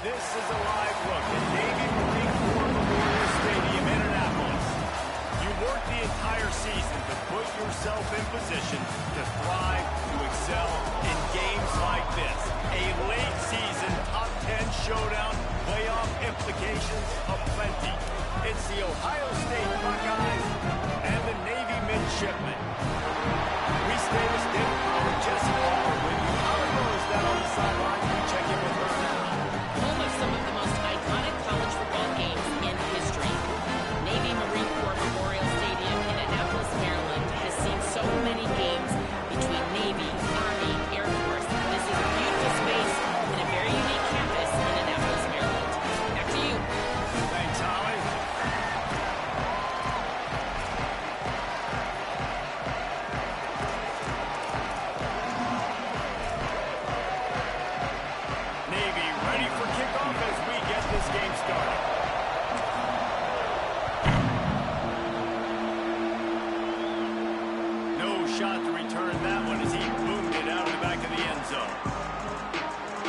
This is a live look at Navy Marine Corps Memorial Stadium in Annapolis. You work the entire season to put yourself in position to thrive, to excel in games like this. A late season top 10 showdown, playoff implications aplenty. It's the Ohio State Buckeyes and the Navy midshipmen. We stay with Dick and Jesse Hall with you. How goes that on the sidelines? We check in with her now. Home of some of the most iconic college football games in history. Navy Marine Corps Memorial Stadium in Annapolis, Maryland has seen so many games between Navy, Army, Air Force. This is a beautiful space and a very unique campus in Annapolis, Maryland. Back to you. Thanks, Holly. Navy ready for kickoff as we get this game started. No shot to return that one as he boomed it out of the back of the end zone.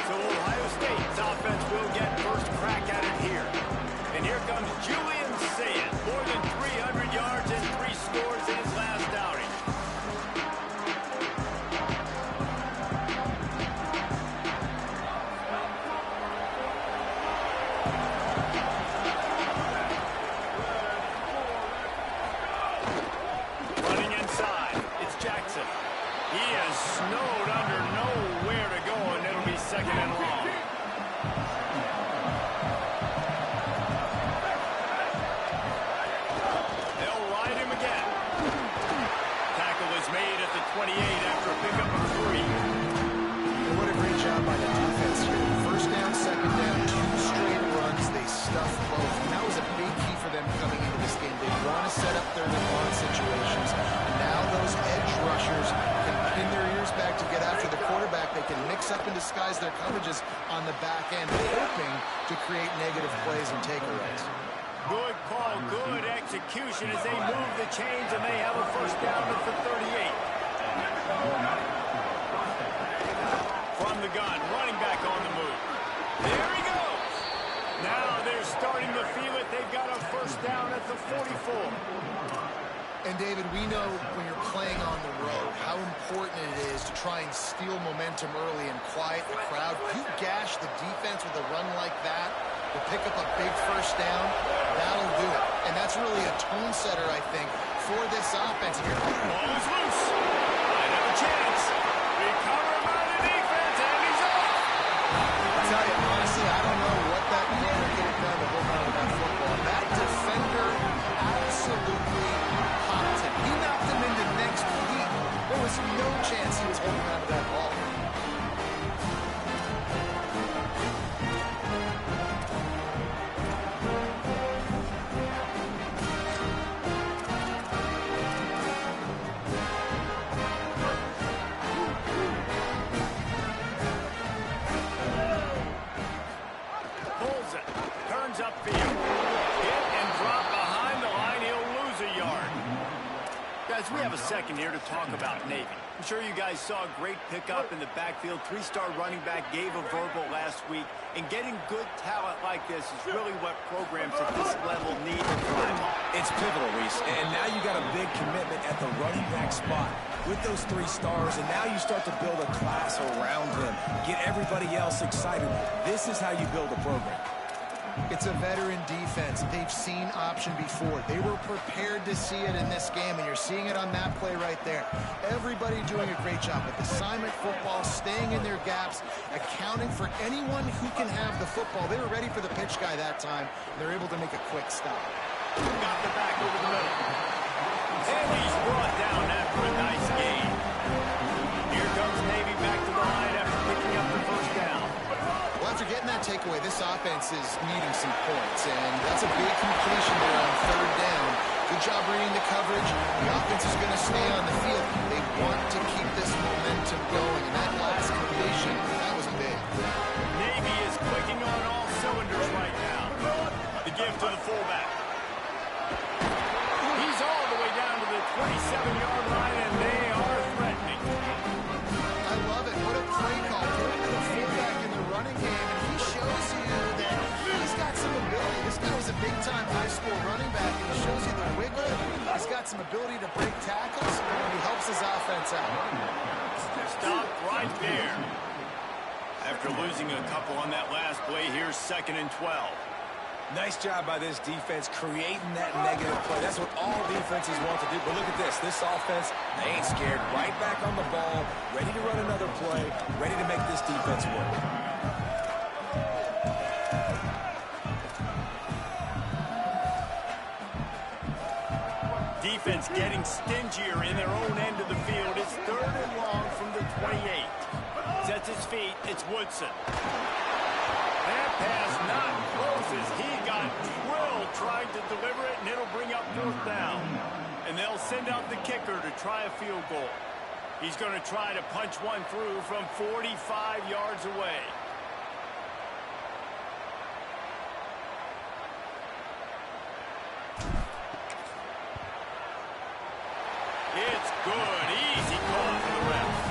So Ohio State's offense will get first crack at it here. And here comes Julian Sayet, more than 300 yards and 3 scores in his last outing. Running inside, it's Jackson. He is snowed under, nowhere to go, and it'll be second and long. They'll ride him again. Tackle is made at the 28 after a pickup of 3. And what a great job by the defense here. First down, second down, 2 straight runs. They stuffed both. And that was a big key for them coming into this game. They want to set up third and long situations. And now those edge rushers can pin their ears back to get after the quarterback. They can mix up and disguise their coverages on the back end, hoping to create negative plays and takeaways. Good call, good execution as they move the chains, and they have a first down at the 38. From the gun, running back on the move. There he goes. Now they're starting to feel it. They've got a first down at the 44. And, David, we know when you're playing on the road how important it is to try and steal momentum early and quiet the crowd. You gash the defense with a run like that to pick up a big first down, that'll do it. And that's really a tone setter, I think, for this offense. Here, ball is loose. Might have a chance. Recovered by the defense, and he's off. I tell you, honestly, I don't know what that player could have done to hold on to that football. That defender absolutely popped him. He knocked him into next week. There was no chance he was holding on to that ball. Pulls it. Turns upfield. Hit and drop behind the line. He'll lose a yard. Guys, we have a second here to talk about Navy. I'm sure you guys saw a great pickup in the backfield. 3-star running back gave a verbal last week. And getting good talent like this is really what programs at this level need to thrive on. It's pivotal, Reese. And now you got a big commitment at the running back spot with those 3 stars. And now you start to build a class around him. Get everybody else excited. This is how you build a program. It's a veteran defense. They've seen option before. They were prepared to see it in this game, and you're seeing it on that play right there. Everybody doing a great job with assignment football, staying in their gaps, accounting for anyone who can have the football. They were ready for the pitch guy that time. They're able to make a quick stop. Got the back over the middle. And he's brought down after a nice gain. Here comes Navy back to the line after picking up the first down. Well, after getting that takeaway, this offense is needing some points, and that's a big completion there on third down. Good job reading the coverage. The offense is going to stay on the field. They want to keep this momentum going, and that last completion, that was big. Navy is clicking on all cylinders right now. The give to the fullback. He's all the way down to the 27-yard line, and they are threatening. I love it. What a play call. Put him to the fullback in the running game, and he shows you got some ability to break tackles, and he helps his offense out. Stop right there. After losing a couple on that last play, here's 2nd and 12. Nice job by this defense creating that negative play. That's what all defenses want to do. But look at this. This offense, they ain't scared. Right back on the ball, ready to run another play, ready to make this defense work. Defense getting stingier in their own end of the field. It's 3rd and long from the 28. Sets his feet. It's Woodson. That pass not close as he got drilled trying to deliver it, and it'll bring up 4th down. And they'll send out the kicker to try a field goal. He's going to try to punch one through from 45 yards away. It's good. Easy call for the refs.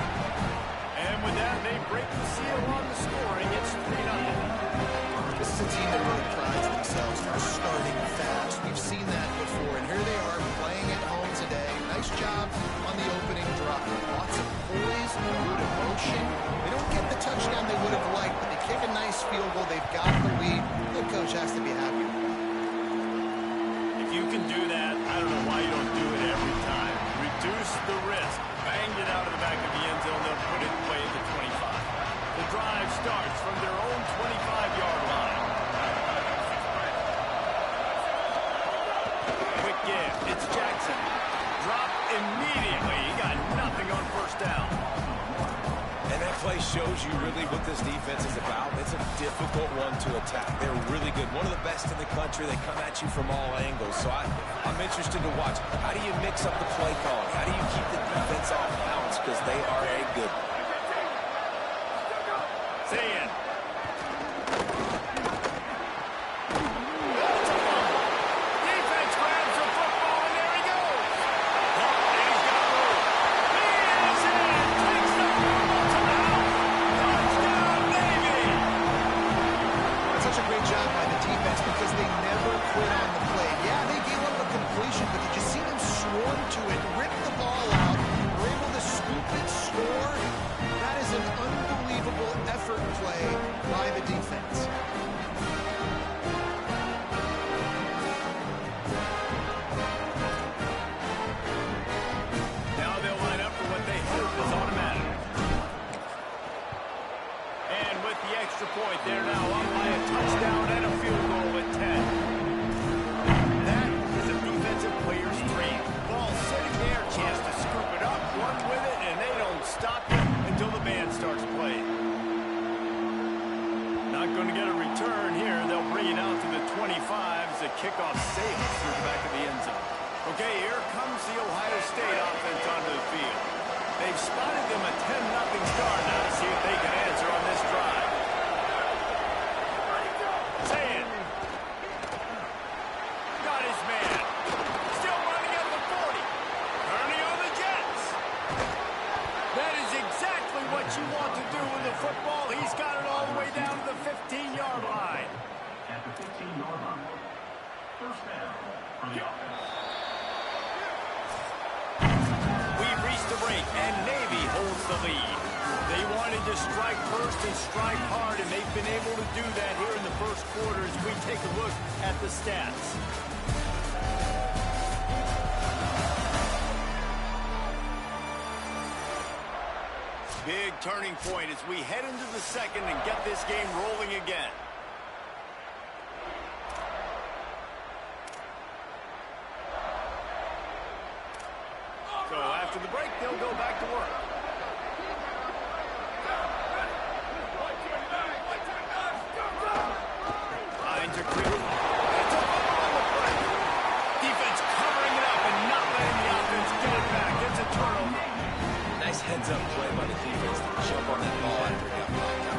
And with that, they break the seal on the scoring. It's 3-0. This is a team that really prides themselves on starting fast. We've seen that before, and here they are playing at home today. Nice job on the opening drive. Lots of poise, good emotion. They don't get the touchdown they would have liked, but they kick a nice field goal. They've got the lead. The coach has to be happy with that. If you can do that, I don't know why you don't do it every time. Reduce the risk. Banged it out of the back of the end zone. They'll put it away at the 25. The drive starts from their own 25-yard line. Quick give. It's Jackson. Drop immediately. He got nothing on 1st down. And that play shows you really what this defense is about. It's a difficult one to attack. They're really good. One of the best in the country. They come at you from all angles. So I'm interested to watch. How do you mix up the play calling? How do you keep the defense off balance? Because they are a good one. Say it. Point. They're now up by a touchdown and a field goal at 10. That is a defensive player's dream. Ball sitting there, chance to scoop it up, run with it, and they don't stop it until the band starts playing. Not going to get a return here. They'll bring it out to the 25 as the kickoff sails through the back of the end zone. Okay, here comes the Ohio State offense onto the field. They've spotted them a 10-0 start now to see if they can answer on this drive. You want to do with the football. He's got it all the way down to the 15-yard line. At the 15-yard line, 1st down for the offense. We've reached the break, and Navy holds the lead. They wanted to strike first and strike hard, and they've been able to do that here in the 1st quarter as we take a look at the stats. Big turning point as we head into the 2nd and get this game rolling again. So after the break, they'll go back to work. Lines are clear. It's a ball on the play. Defense covering it up and not letting the offense get it back. It's a turnover. Nice heads-up play by the defense to jump on that ball after it got knocked out.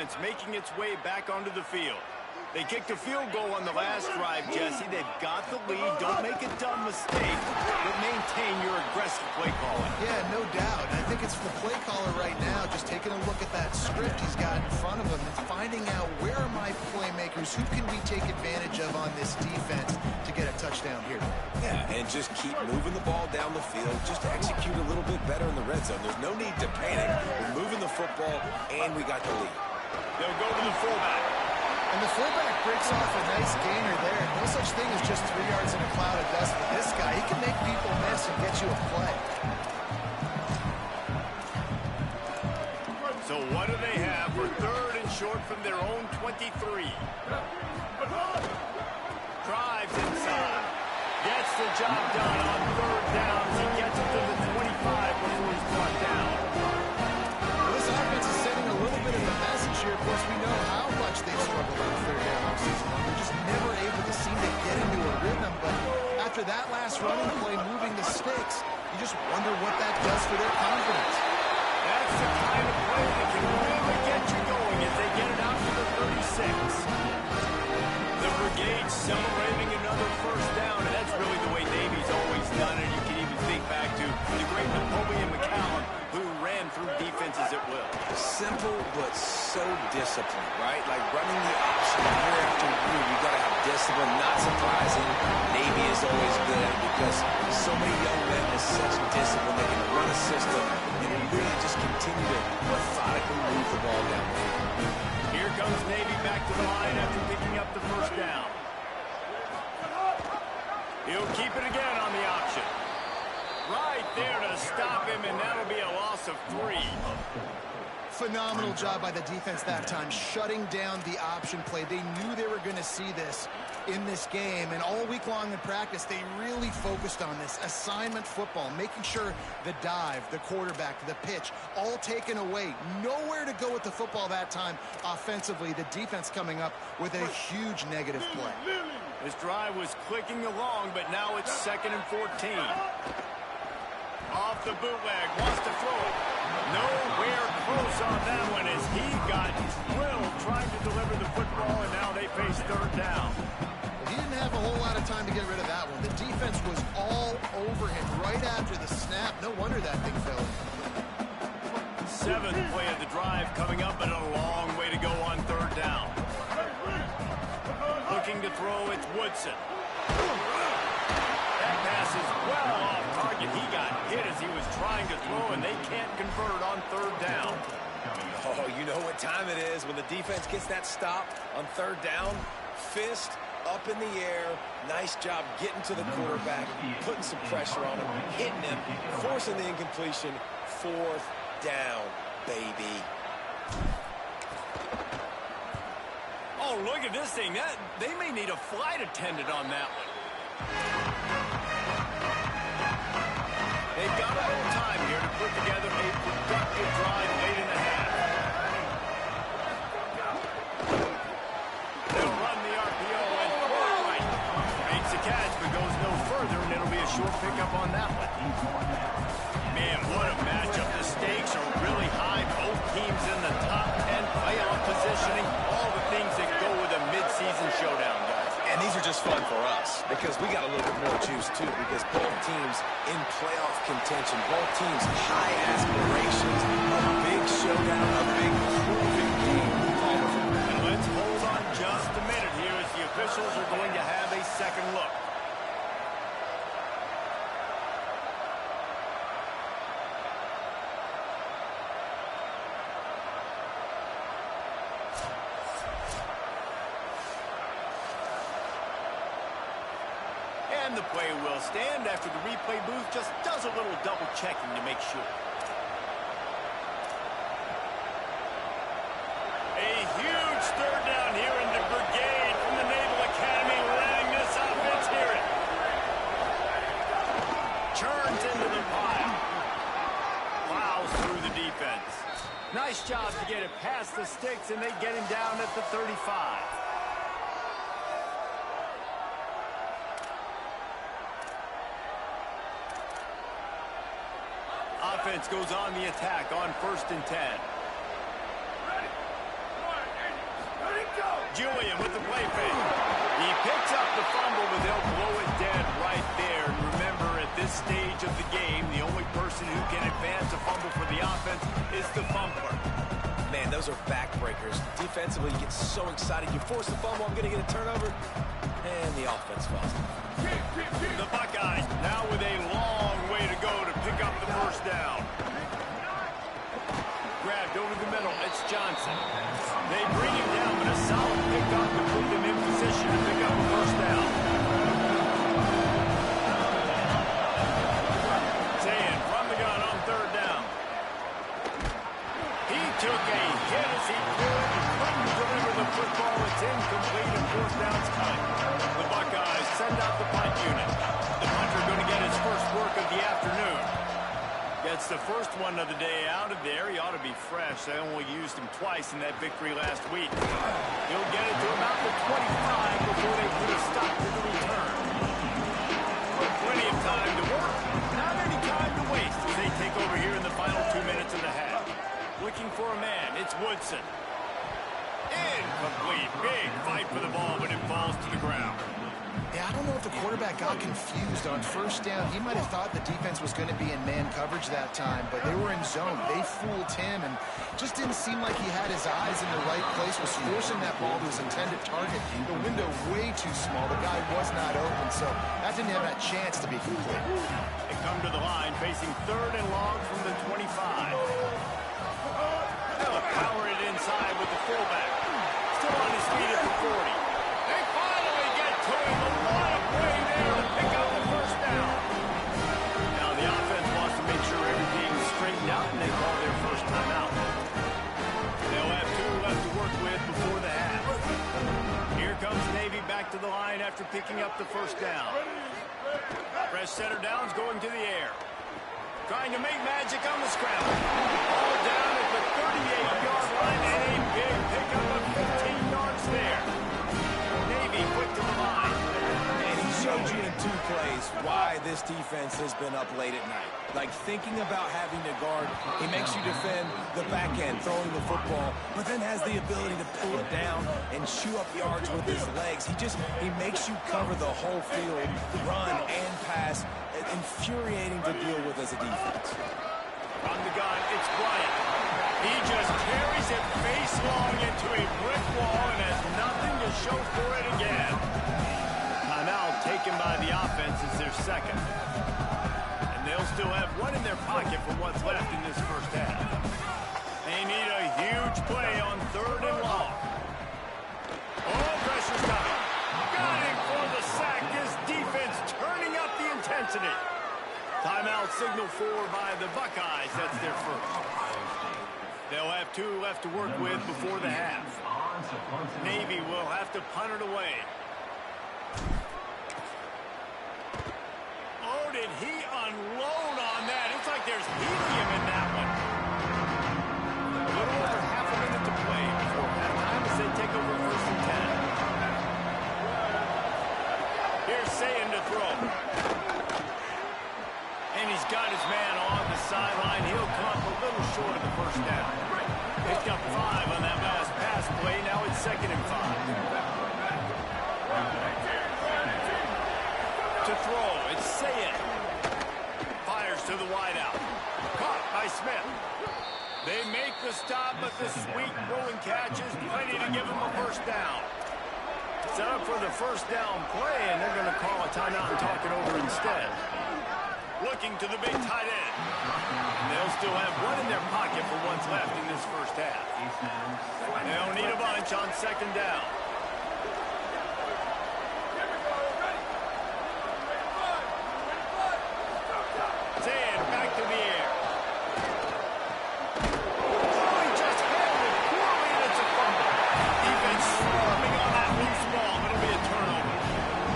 offense making its way back onto the field. They kicked a field goal on the last drive, Jesse. They've got the lead. Don't make a dumb mistake, but maintain your aggressive play calling. Yeah, no doubt. I think it's the play caller right now just taking a look at that script he's got in front of him and finding out where are my playmakers, who can we take advantage of on this defense to get a touchdown here. Yeah, and just keep moving the ball down the field. Just execute a little bit better in the red zone. There's no need to panic. We're moving the football, and we got the lead. They'll go to the fullback. And the fullback breaks off a nice gainer there. No such thing as just 3 yards in a cloud of dust with this guy. He can make people miss and get you a play. So what do they have for 3rd and short from their own 23? Drives inside. Gets the job done on 3rd down. He gets it to the 25 before he's brought down. Well, this offense is sending a little bit of a message here. Of course, we know how much they've struggled on 3rd down all season long. They're just never able to seem to get into a rhythm. But after that last running play, moving the sticks, you just wonder what that does for their confidence. That's the kind of play that can really get you going as they get it out to the 36. The brigade celebrating another 1st down, and that's really the way Navy's always done it. You can even think back to the great Napoleon McCallum, who ran through defenses at will. Simple, but so disciplined, right? Like running the option year after year. You got to have discipline. Not surprising. Navy is always good at it because so many young men have such discipline. They can run a system and really just continue to methodically move the ball down the field. Here comes Navy back to the line after picking up the 1st down. He'll keep it again on the option. Right there to stop him, and that'll be a loss of 3. Phenomenal job by the defense that time, shutting down the option play. They knew they were going to see this in this game, and all week long in practice, they really focused on this assignment football, making sure the dive, the quarterback, the pitch, all taken away. Nowhere to go with the football that time offensively. The defense coming up with a huge negative play. This drive was clicking along, but now it's 2nd and 14. Off the bootleg, wants to throw it. Nowhere close on that one as he got drilled trying to deliver the football, and now they face 3rd down. Well, he didn't have a whole lot of time to get rid of that one. The defense was all over him right after the snap. No wonder that thing fell. 7th play of the drive coming up, but a long way to go on 3rd down. Looking to throw, it's Woodson. That pass is well off target. He got hit as he was trying to throw, and they can't convert on 3rd down. Oh, you know what time it is when the defense gets that stop on 3rd down. Fist up in the air. Nice job getting to the quarterback, putting some pressure on him, hitting him, forcing the incompletion. 4th down, baby. Oh, look at this thing. They may need a flight attendant on that one. They've got a little time here to put together a productive drive late in the half. They'll run the RPO and throw it right. Makes a catch, but goes no further, and it'll be a short pickup on that one. Man, what a matchup. The stakes are really high. Both teams in the top 10 playoff positioning. All the things that go with a midseason showdown, guys. And these are just fun for us because we got a little bit more juice, too, because both teams in playoff contention, both teams high aspirations, a big showdown, a big proving game. And let's hold on just a minute here as the officials are going to have a second look. And the play will stand after the replay booth just does a little double checking to make sure. A huge 3rd down here in the brigade from the Naval Academy, letting this offense hear it. Churns into the pile. Plows through the defense. Nice job to get it past the sticks, and they get him down at the 35. Offense goes on the attack on 1st and 10. Julian with the play fake. He picks up the fumble, but they'll blow it dead right there. And remember, at this stage of the game, the only person who can advance a fumble for the offense is the fumbler. Man, those are backbreakers. Defensively, you get so excited. You force the fumble, I'm going to get a turnover, and the offense falls. The Buckeyes now with a long way to go to pick up the first down. Grabbed over the middle. It's Johnson. They bring him down, but a solid pickup to put them in position to pick up a first down. Zayn from the gun on third down. He took a hit as he could. He couldn't deliver the football. It's incomplete and fourth down's coming. The Buckeyes send out the punt unit. The punter going to get his first work of the afternoon. Gets the first one of the day out of there. He ought to be fresh. They only used him twice in that victory last week. He'll get it to about the 25 before they put a stop to the return. Plenty of time to work. Not any time to waste as they take over here in the final 2 minutes of the half. Looking for a man. It's Woodson. Incomplete. Big fight for the ball, but it falls to the ground. Yeah, I don't know if the quarterback got confused on first down. He might have thought the defense was going to be in man coverage that time, but they were in zone. They fooled him and just didn't seem like he had his eyes in the right place, was forcing that ball to his intended target. The window way too small. The guy was not open, so that didn't have that chance to be complete. They come to the line facing third and long from the 25. They'll power it inside with the fullback. Still on his feet at the 40. They finally get to him. A lot of play there to pick up the first down. Now the offense wants to make sure everything's straightened out, and they call their first timeout. They'll have 2 left to work with before the half. Here comes Navy back to the line after picking up the first down. Fresh center downs going to the air. Trying to make magic on the scramble. All down at the 38-yard line, and a big pickup of 15 yards there. Navy quick to the line. And he showed you in 2 plays why this defense has been up late at night. Like thinking about having to guard, he makes you defend the back end, throwing the football, but then has the ability to pull it down and chew up yards with his legs. He makes you cover the whole field, run and pass. Infuriating to deal with as a defense. From the gun, it's Bryant. He just carries it face long into a brick wall and has nothing to show for it again. Timeout taken by the offense is their second. And they'll still have 1 in their pocket for what's left in this first half. They need a huge play on third and long. Oh, pressure's coming. Got him for the sack. This defense turning up the intensity. Timeout signal for by the Buckeyes. That's their first. They'll have 2 left to work with before the half. Navy will have to punt it away. Oh, did he unload on that? It's like there's helium in that one. A little over half a minute to play before halftime as they take over first and 10. Here's Zayn to throw. And he's got his man on the sideline. He'll come up a little short of the first down. Picked up 5 on that last pass play. Now it's 2nd and 5. To throw, it's Zayn. Fires to the wideout. Caught by Smith. They make the stop, but the sweet rolling catch is plenty to give them a first down. Set up for the first down play, and they're going to call a timeout and talk it over instead. Looking to the big tight end. And they'll still have 1 in their pocket for what's left in this first half. They'll need a bunch on 2nd down. Zayn back to the air. Oh, he just handled it poorly, and it's a fumble. Defense swarming on that loose ball, but it'll be a turnover.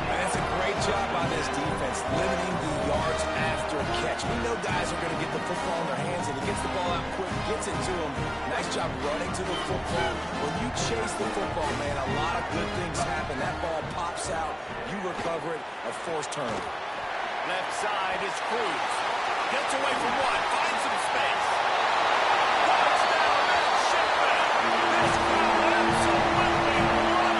And that's a great job by this defense, limiting the yards after a catch. We know guys are going to get the football in their hands, and he gets the ball out quick, gets it to them. Nice job running to the football. When you chase the football, man, a lot of good things happen. That ball pops out, you recover it, a forced turnover. Left side is Cruz. Gets away from 1, finds some space. Touchdown, Shipman. This crowd absolutely loves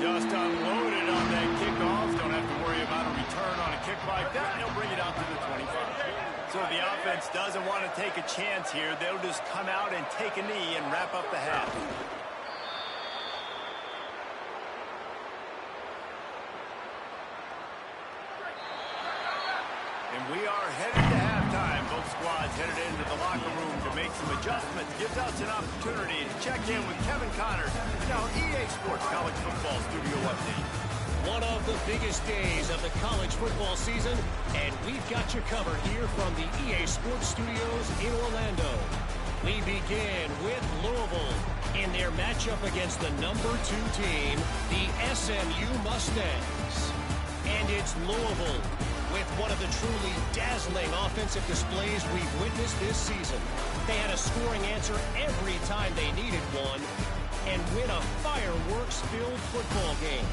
Just unloaded on that kickoff. Don't have to worry about a return on a kick like that. They'll bring it out to the 25. So the offense doesn't want to take a chance here. They'll just come out and take a knee and wrap up the half. And we are headed to halftime. Both squads headed into the locker room to make some adjustments. Gives us an opportunity to check in with Kevin Connors in our EA Sports College Football Studio Update. One of the biggest days of the college football season, and we've got you covered here from the EA Sports Studios in Orlando. We begin with Louisville in their matchup against the #2 team, the SMU Mustangs. And it's Louisville with one of the truly dazzling offensive displays we've witnessed this season. They had a scoring answer every time they needed one and win a fireworks-filled football game.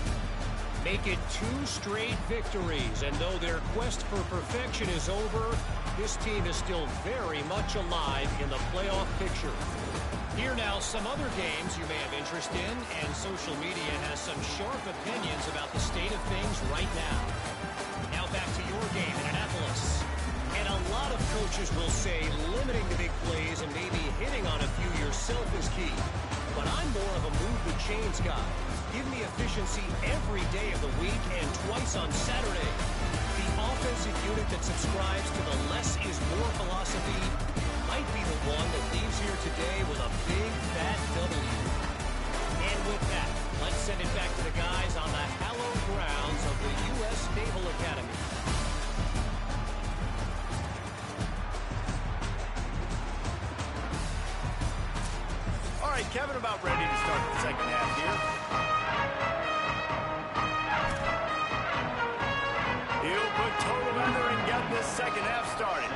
Make it 2 straight victories, and though their quest for perfection is over, this team is still very much alive in the playoff picture. Here now, some other games you may have interest in, and social media has some sharp opinions about the state of things right now. Now back to your game in Annapolis. And a lot of coaches will say limiting the big plays and maybe hitting on a few yourself is key. But I'm more of a move the chains guy. Give me efficiency every day of the week and twice on Saturday. The offensive unit that subscribes to the less is more philosophy might be the one that leaves here today with a big fat W. And with that, let's send it back to the guys on the hallowed grounds of the U.S. Naval Academy. All right, Kevin, about ready to start the second half here. He'll put total under and get this second half started.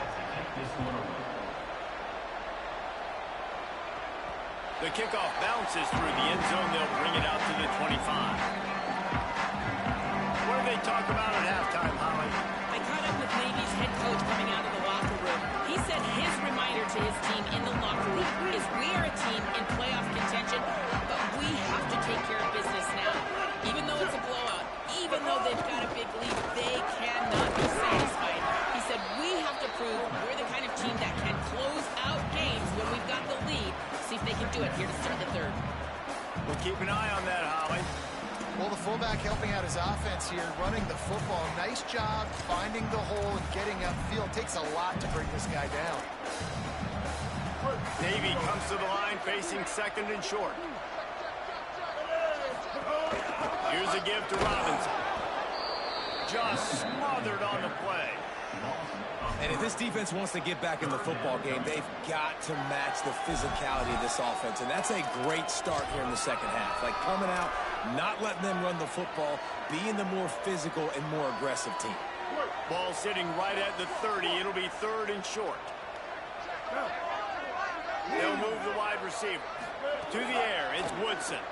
The kickoff bounces through the end zone. They'll bring it out to the 25. What do they talk about at halftime, Holly? I caught up with Navy's head coach coming out of the locker room. He said his reminder to his team in the locker room is we are a team in playoff contention, but we have to take care of business now. Even though it's a blowout, even though they've got a big lead, they cannot be satisfied. He said we have to prove we're the kind of team that can close out games when we've got the lead. See if they can do it here to start the third. We'll keep an eye on that, Holly. Well, the fullback helping out his offense here, running the football. Nice job finding the hole and getting upfield. Takes a lot to bring this guy down. Navy comes to the line facing second and short. Here's a give to Robinson. Just smothered on the play. And if this defense wants to get back in the football game, they've got to match the physicality of this offense. And that's a great start here in the second half. Like coming out, not letting them run the football, being the more physical and more aggressive team. Ball sitting right at the 30. It'll be third and short. They'll move the wide receiver. To the air, it's Woodson.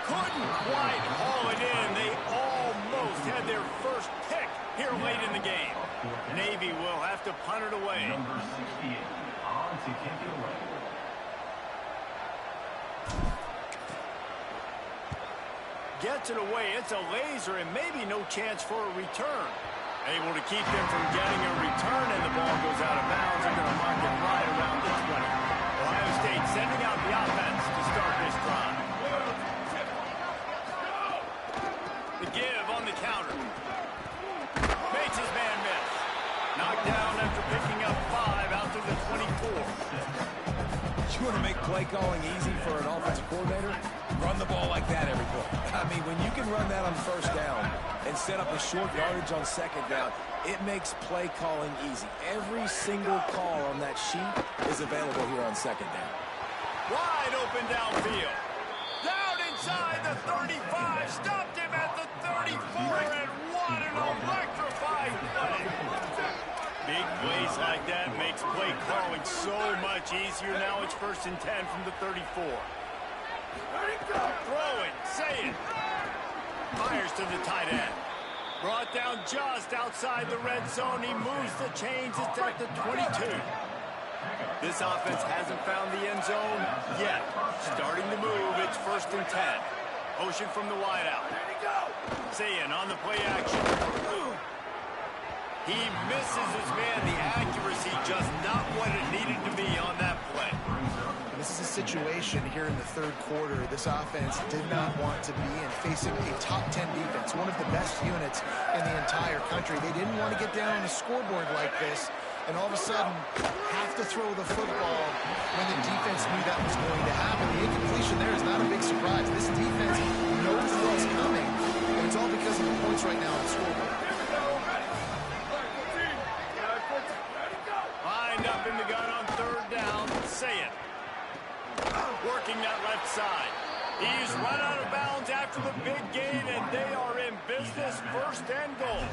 Couldn't quite haul it in. They almost had their first pick here late in the game. Navy will have to punt it away. Number 68 on to kick it away. Gets it away. It's a laser and maybe no chance for a return. Able to keep them from getting a return, and the ball goes out of bounds. They're going to mark it right around the 20. Ohio State sending out the offense to start this drive. The give on the counter. Makes his man miss. Knocked down after picking up 5 out to the 24. You want to make play calling easy for an offensive coordinator? Run the ball like that every play. I mean, when you can run that on first down and set up a short yardage on second down, it makes play calling easy. Every single call on that sheet is available here on second down. Wide open downfield. Down inside the 35. Stopped him at the 34, and what an electrifying play. Big plays like that makes play calling so much easier. Now it's 1st and 10 from the 34. Throw it, say it. Fires to the tight end. Brought down just outside the red zone. He moves the chains. It's at the 22. This offense hasn't found the end zone yet. Starting to move. It's 1st and 10. Motion from the wideout. Sayin on the play action. He misses his man. The accuracy just not what it needed to be on that play. This is a situation here in the third quarter this offense did not want to be in, facing a top 10 defense, one of the best units in the entire country. They didn't want to get down on the scoreboard like this, and all of a sudden have to throw the football when the defense knew that was going to happen. The incompletion there is not a big surprise. This defense knows what's coming, and it's all because of the points right now on the scoreboard. Lined up in the gun on third down. Sayin working that left side. He's run out of bounds after the big gain, and they are in business, first and goal.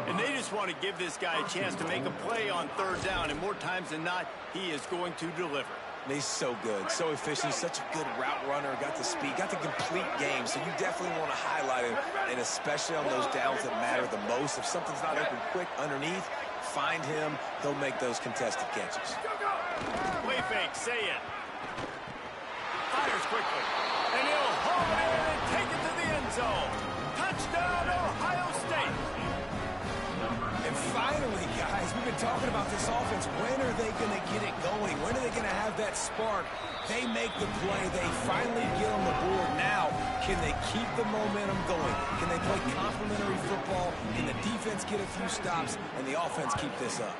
And they just want to give this guy a chance to make a play on third down, and more times than not, he is going to deliver. He's so good, so efficient, such a good route runner, got the speed, got the complete game, so you definitely want to highlight him, and especially on those downs that matter the most. If something's not open quick underneath, find him, he'll make those contested catches. Play fake, Sayin. Fires quickly, and he'll haul it in and take it to the end zone. Touchdown, Ohio State. And finally, guys, we've been talking about this offense. When are they going to get it going? When are they going to have that spark? They make the play. They finally get on the board. Now, can they keep the momentum going? Can they play complementary football? Can the defense get a few stops and the offense keep this up?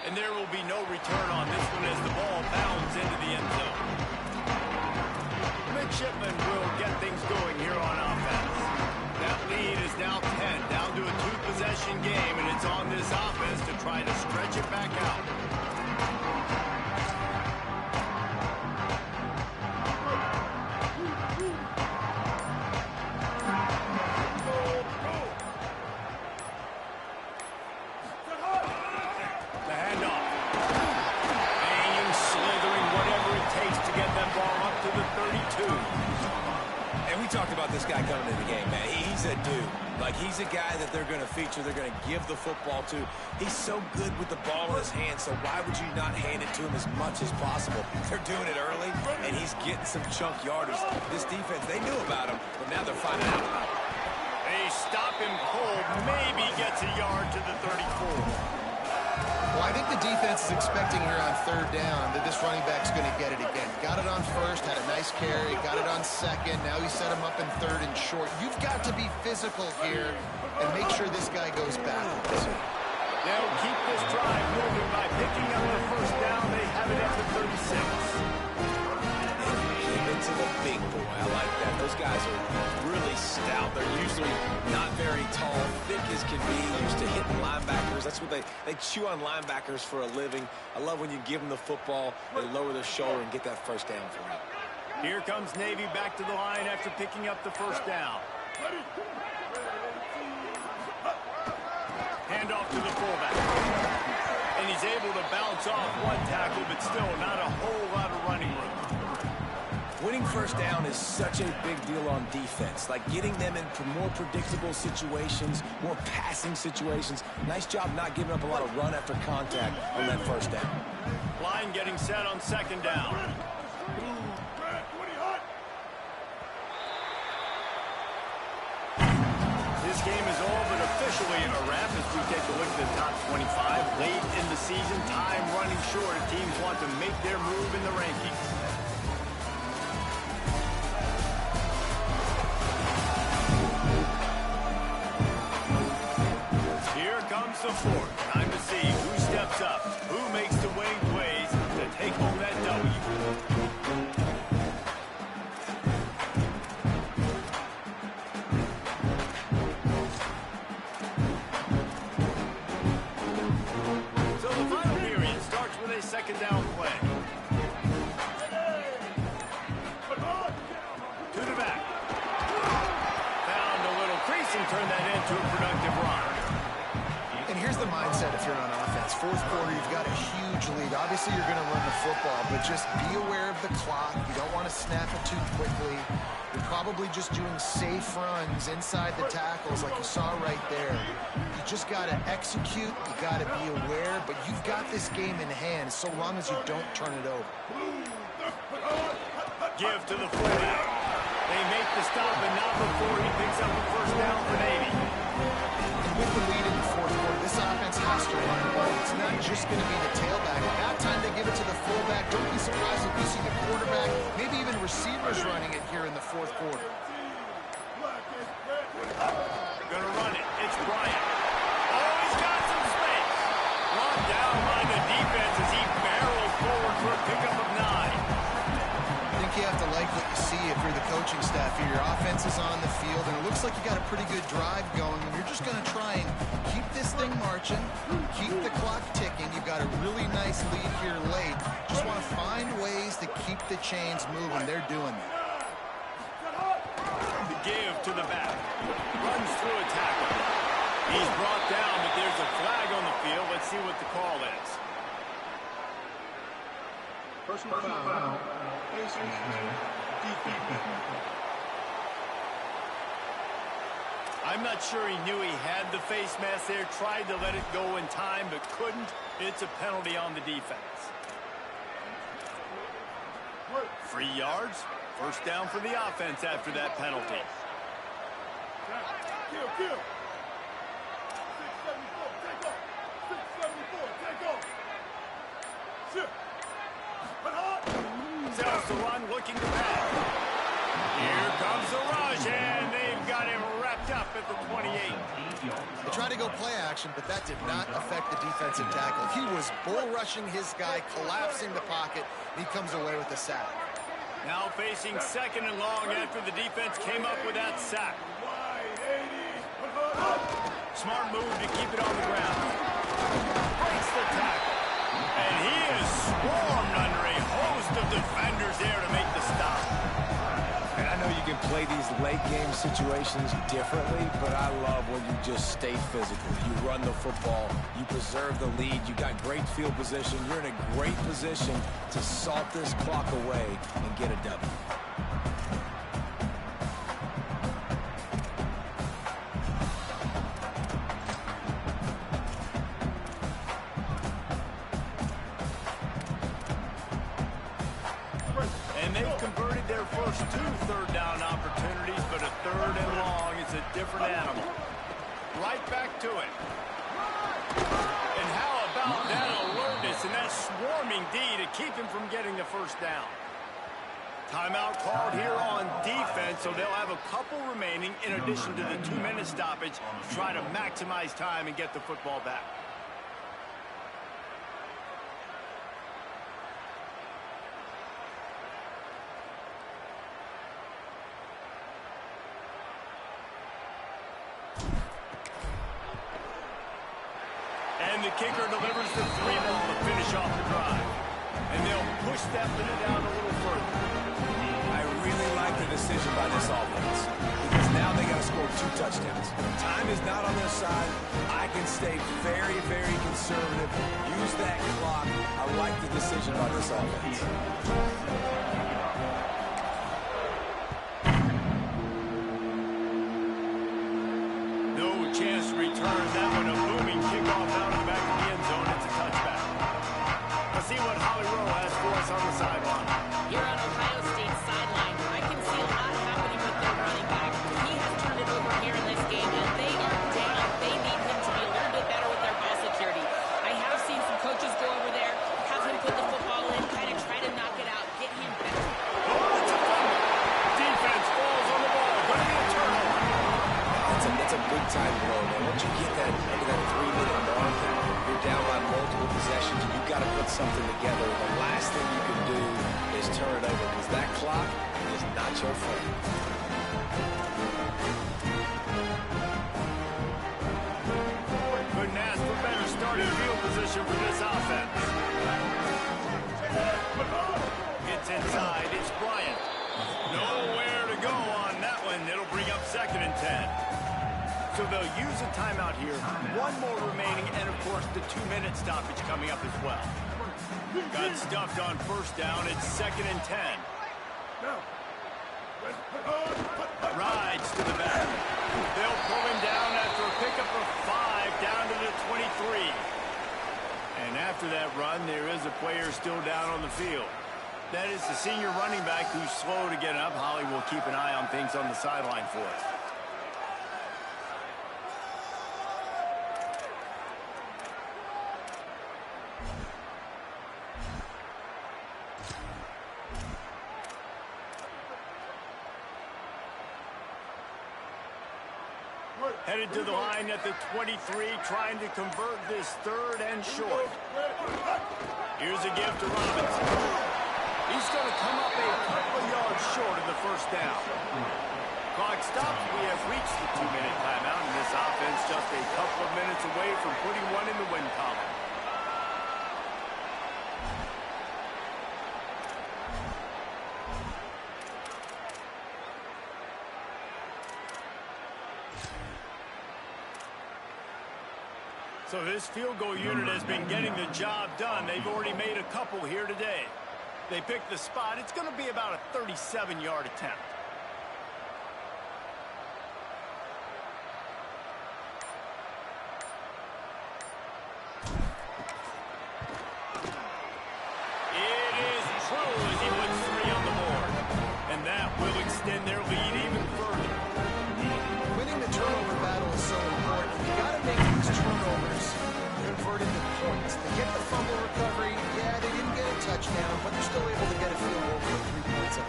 And there will be no return on this one as the ball bounds into the end zone. Midshipman will get things going here on offense. That lead is now 10, down to a two-possession game, and it's on this offense to try to stretch it back out. Talked about this guy coming into the game, man. He's a dude. Like, he's a guy that they're going to feature, they're going to give the football to. He's so good with the ball in his hand, so why would you not hand it to him as much as possible? They're doing it early, and he's getting some chunk yardage. This defense, they knew about him, but now they're finding out about him. A stop and pull maybe gets a yard to the 34. Well, I think the defense is expecting here on third down that this running back's going to get it again. Got it on first, had a nice carry, got it on second. Now he set him up in third and short. You've got to be physical here and make sure this guy goes backwards. They'll keep this drive moving by picking up the first down. They have it at the 36. To the big boy. I like that. Those guys are really stout. They're usually not very tall, thick as can be, used to hitting linebackers. That's what they chew on linebackers for a living. I love when you give them the football, they lower their shoulder and get that first down for you. Here comes Navy back to the line after picking up the first down. Hand off to the fullback. And he's able to bounce off one tackle, but still not a whole lot of running room. Winning first down is such a big deal on defense, like getting them into more predictable situations, more passing situations. Nice job not giving up a lot of run after contact on that first down. Line getting set on second down. This game is all but officially a wrap as we take a look at the top 25. Late in the season, time running short. Teams want to make their move in the rankings. The fourth. Time to see who steps up, who makes the winning plays to take home that W. So the final period starts with a second down play. To the back. Found a little crease and turned that into a productive run. And here's the mindset if you're on offense. Fourth quarter, you've got a huge lead. Obviously, you're going to run the football, but just be aware of the clock. You don't want to snap it too quickly. You're probably just doing safe runs inside the tackles like you saw right there. You just got to execute. You got to be aware, but you've got this game in hand so long as you don't turn it over. Give to the fullback. They make the stop, and not before he picks up the first down for Navy. And with the lead in the fourth quarter, this offense has to run the ball. It's not just going to be the tailback. At time they give it to the fullback. Don't be surprised if you see the quarterback, maybe even receivers running it here in the fourth quarter. Gonna run it. It's Bryant. Oh, he's got some space. Brought down by the defense as he barrels forward for a pickup of 9. I think you have to like what you see if you're the coaching staff here. Your offense is on the field, and it looks like you got a pretty good drive going, and you're just going to try and keep this thing marching, keep the clock ticking. You've got a really nice lead here late. Just want to find ways to keep the chains moving. They're doing that. The give to the back. Runs through a tackle. He's brought down, but there's a flag on the field. Let's see what the call is. Personal foul. Face mask. I'm not sure he knew he had the face mask there. Tried to let it go in time, but couldn't. It's a penalty on the defense. 3 yards. First down for the offense after that penalty. Kill. 674, take off. Shit. Sells the run, looking to pass. Here comes the rush, and they've got him wrapped up at the 28. They tried to go play action, but that did not affect the defensive tackle. He was bull rushing his guy, collapsing the pocket, and he comes away with the sack. Now facing second and long after the defense came up with that sack. Smart move to keep it on the ground. Breaks the tackle. And he is swarmed under a host of defenders there to make the stop. And I know you can play these late game situations differently, but I love when you just stay physical. You run the football, you preserve the lead, you got great field position, you're in a great position to salt this clock away and get a W. And they've converted their first 2 third-down opportunities, but a third and long is a different animal. Right back to it. And how about that alertness and that swarming D to keep him from getting the first down? Timeout called here on defense, so they'll have a couple remaining in addition to the 2-minute stoppage to try to maximize time and get the football back. And the kicker delivers the 3-ball to finish off the drive. And they'll push that lead down a little further. I really like the decision by this offense because now they got to score 2 touchdowns. Time is not on their side. I can stay very, very conservative. Use that clock. I like the decision by this offense. No chance to return that one. A booming kickoff out of the back of the end zone. It's a touchback. Let's see what Holly Rowe has for us on the sideline. Here on Ohio State's sideline, I can see a lot happening with their running back. He has turned it over here in this game, and they are down. They need him to be a little bit better with their ball security. I have seen some coaches go over there, have him put the football in, kind of try to knock it out, get him better. Oh, it's a fumble. Defense falls on the ball. Going to be a turnover. It's a big time blow, man. Once you get that under that 3-minute mark, you're down by multiple possessions, and you've got to put something together. The last thing you can do is turn it over because that clock is not your friend. Couldn't ask for better starting field position for this offense. It's inside. It's Bryant. Nowhere to go on that one. It'll bring up 2nd and 10. So they'll use a timeout here. 1 more remaining, and of course the 2-minute stoppage coming up as well. Got stuffed on first down. It's 2nd and 10. Rides to the back. They'll pull him down after a pickup of 5 down to the 23. And after that run, there is a player still down on the field. That is the senior running back who's slow to get up. Holly will keep an eye on things on the sideline for us. Headed to the line at the 23, trying to convert this third and short. Here's a give to Robinson. He's going to come up a couple of yards short of the first down. Clock stops. We have reached the 2-minute timeout, and this offense just a couple of minutes away from putting one in the win column. So this field goal unit has been getting the job done. They've already made a couple here today. They picked the spot. It's going to be about a 37-yard attempt. It is true as he puts 3 on the board. And that will extend their lead even further. Winning the turnover battle is so important. You got to make these turnovers convert into points. They get the fumble recovery. Yeah, they didn't get a touchdown, but they're still able to get a field goal for 3 points up.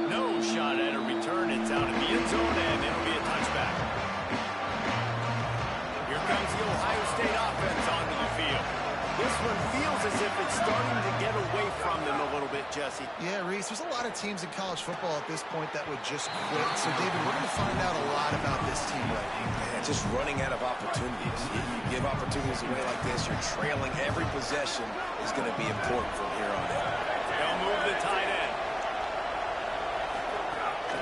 No shot at a return. It's out in the end zone, and it'll be a touchback. Here comes the Ohio State offense onto the field. This one feels as if it's starting to get away from them a little bit, Jesse. Yeah, Reese, there's a lot of teams in college football at this point that would just quit. So, David, we're going to find out a lot about this team right now. Man, just running out of opportunities. You give opportunities away like this, you're trailing every possession is going to be important from here on out. They'll move the tight end.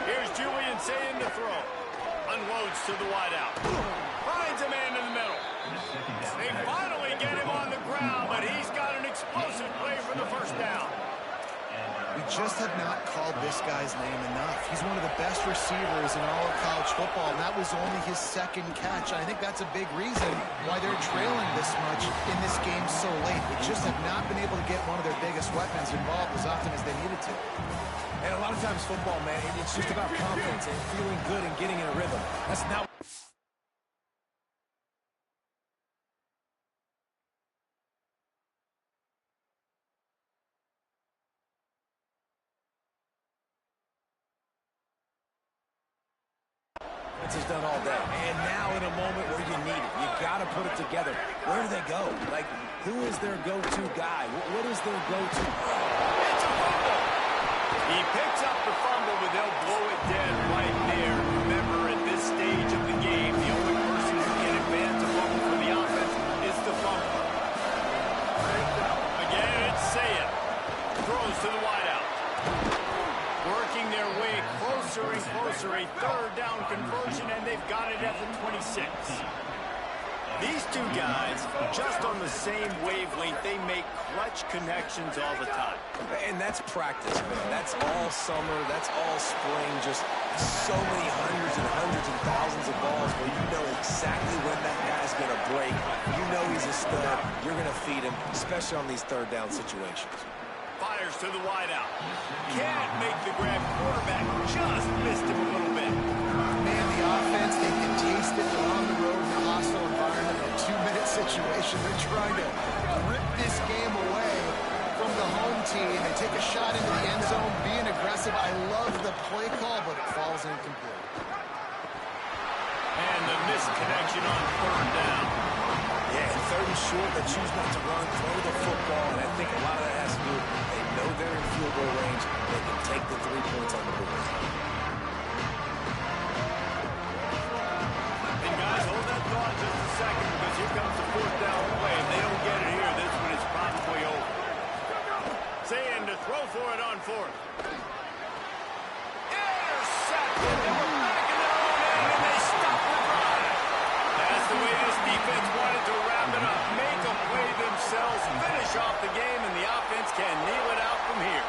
Here's JimmyBobwae to throw. Unloads to the wideout. Finds a man in the middle. They finally get him on the ground, but he's got an explosive play for the first down. We just have not called this guy's name enough. He's one of the best receivers in all of college football, and that was only his second catch. I think that's a big reason why they're trailing this much in this game so late. They just have not been able to get one of their biggest weapons involved as often as they needed to. And a lot of times football, man, it's just about confidence and feeling good and getting in a rhythm. That's not... has done all day, and now in a moment where you need it, you got to put it together. Where do they go? Like, who is their go-to guy? What is their go-to? It's a fumble. He picks up the fumble, but they'll blow it dead right there. Remember, at this stage of the game, the only person who can advance a fumble for the offense is the fumble. Again, it's Sayed. Throws to the wideout. Working their way closer and closer, a third down conversion, and they've got it at the 26. These two guys, just on the same wavelength, they make clutch connections all the time. And that's practice, man. That's all summer. That's all spring. Just so many hundreds and thousands of balls where you know exactly when that guy's going to break. You know he's a stud. You're going to feed him, especially on these third down situations. Fires to the wideout. Can't make the grab. Quarterback just missed him a little bit. Man, the offense, they can taste it. They're on the road in a hostile environment, a 2-minute situation. They're trying to rip this game away from the home team. They take a shot into the end zone, being aggressive. I love the play call, but it falls incomplete. And the missed connection on third down. Yeah, third and short, they choose not to run, throw the football, and I think a lot of that has to do with they know they're in field goal range. They can take the 3 points on the board. And guys, hold that thought just a second, because here comes the fourth down play. If they don't get it here, this one is probably over. Saying to throw for it on fourth. Intercepted. They were back in their own end, and they stop the drive. That's the way this defense wanted to wrap it up. Make a play themselves, finish off the game, and the offense can kneel it out from here.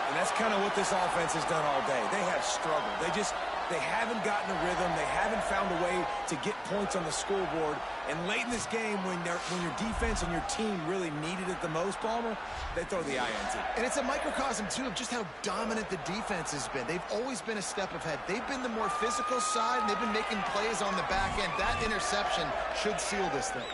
And that's kind of what this this offense has done all day. They have struggled. They haven't gotten a rhythm. They haven't found a way to get points on the scoreboard. And late in this game, when your defense and your team really needed it the most, Palmer, they throw the INT. And it's a microcosm, too, of just how dominant the defense has been. They've always been a step ahead. They've been the more physical side, and they've been making plays on the back end. That interception should seal this thing.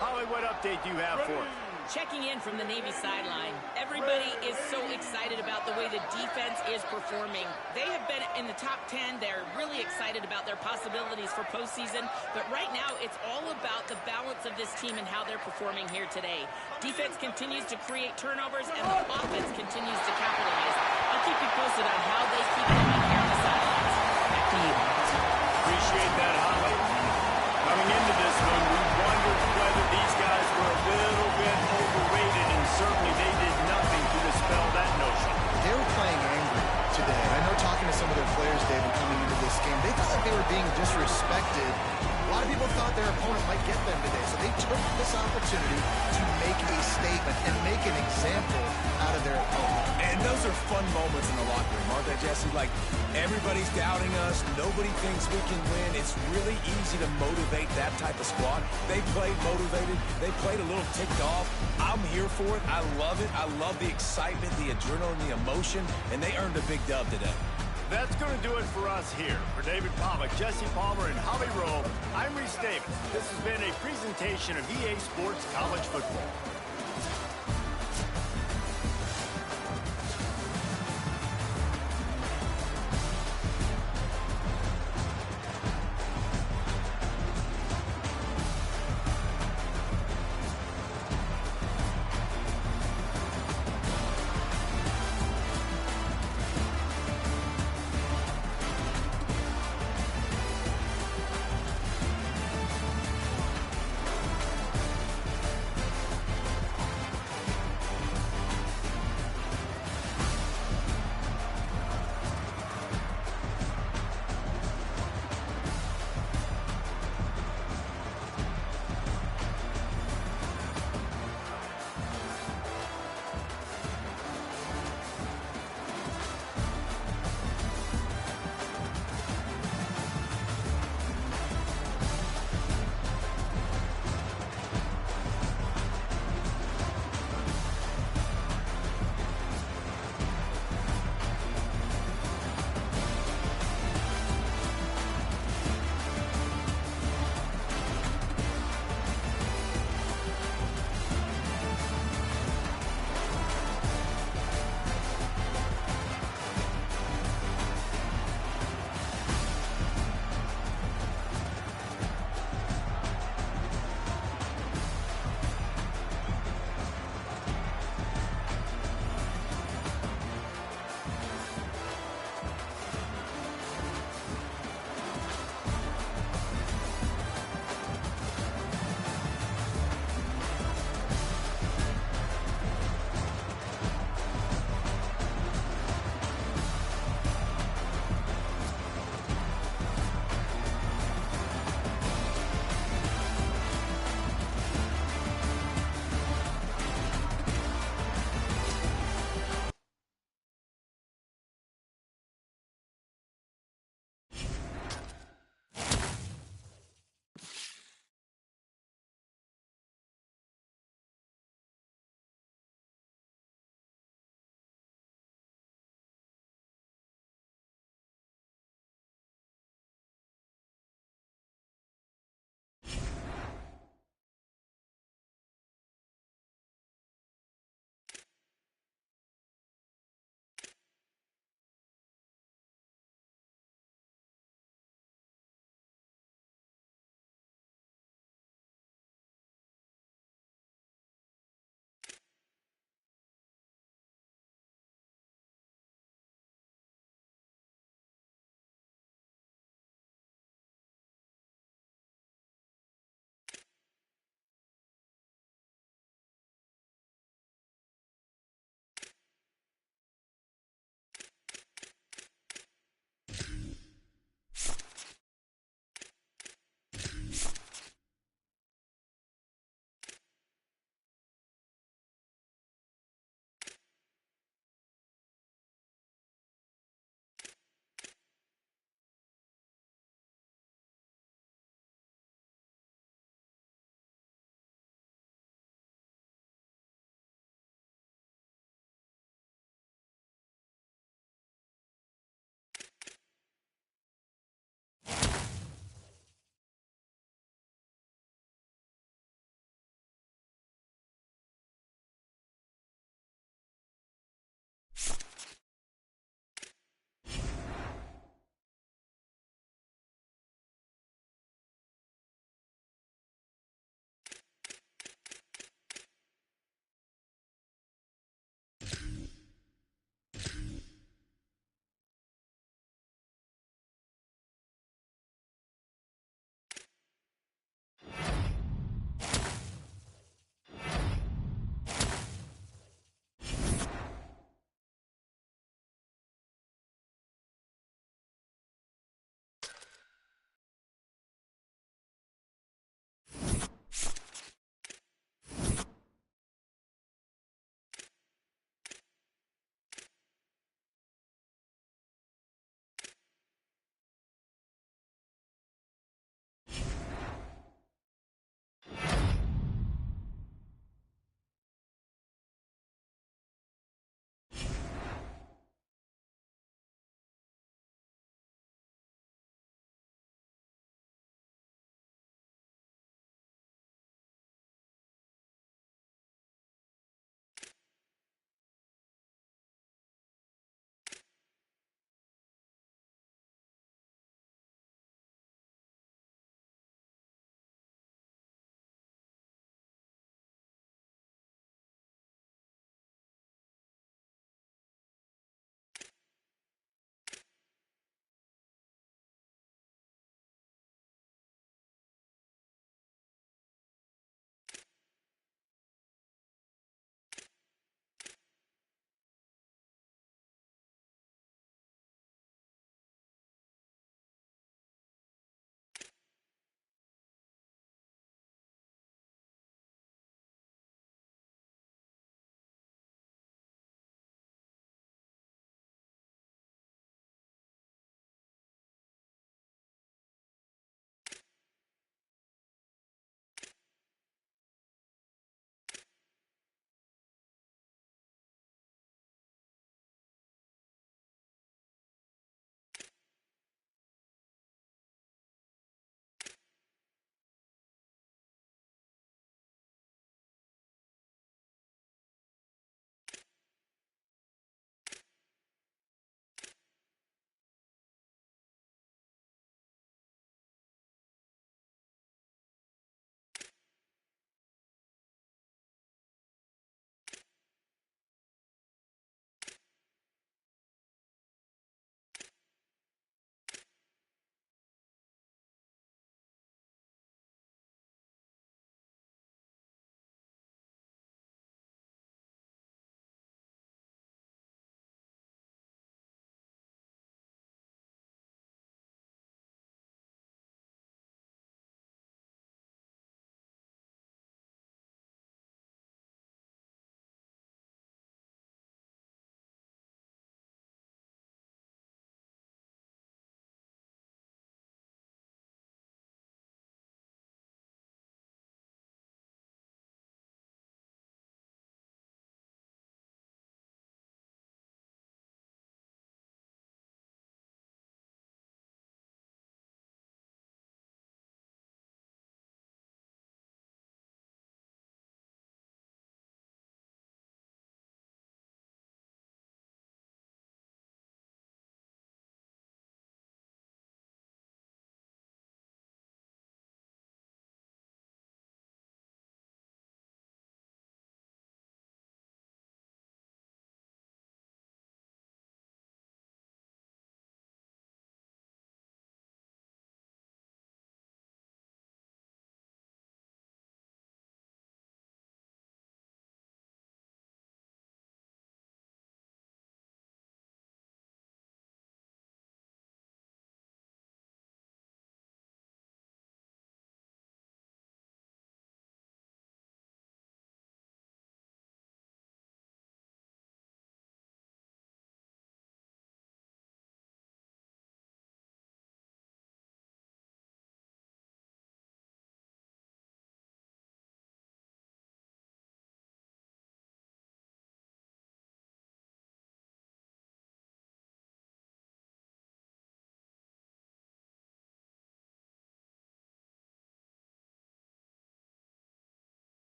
Holly, what update do you have for us? Checking in from the Navy sideline. Everybody is so excited about the way the defense is performing. They have been in the top 10. They're really excited about their possibilities for postseason. But right now, it's all about the balance of this team and how they're performing here today. Defense continues to create turnovers, and the offense continues to capitalize. I'll keep you posted on how they keep coming here on the sidelines. Back to you. Appreciate that, Holly. Coming into this one, we wondered whether these guys were a little bit overrated, and certainly they did nothing to dispel that notion. They were playing angry today. I know talking to some of their players, David, coming into this game, they felt like they were being disrespected. A lot of people thought their opponent might get them today, so they took this opportunity to make a statement and make an example out of their opponent. And those are fun moments in the locker room, aren't they, Jesse? Like, everybody's doubting us. Nobody thinks we can win. It's really easy to motivate that type of squad. They played motivated. They played a little ticked off. I'm here for it. I love it. I love the excitement, the adrenaline, the emotion, and they earned a big dub today. That's going to do it for us here. For David Pollack, Jesse Palmer, and Holly Rowe, I'm Reese Davis. This has been a presentation of EA Sports College Football.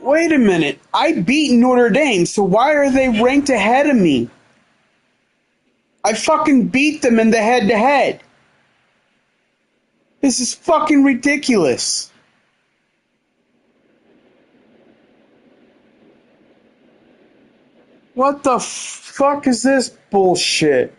Wait a minute. I beat Notre Dame, so why are they ranked ahead of me? I fucking beat them in the head-to-head. This is fucking ridiculous. What the fuck is this bullshit?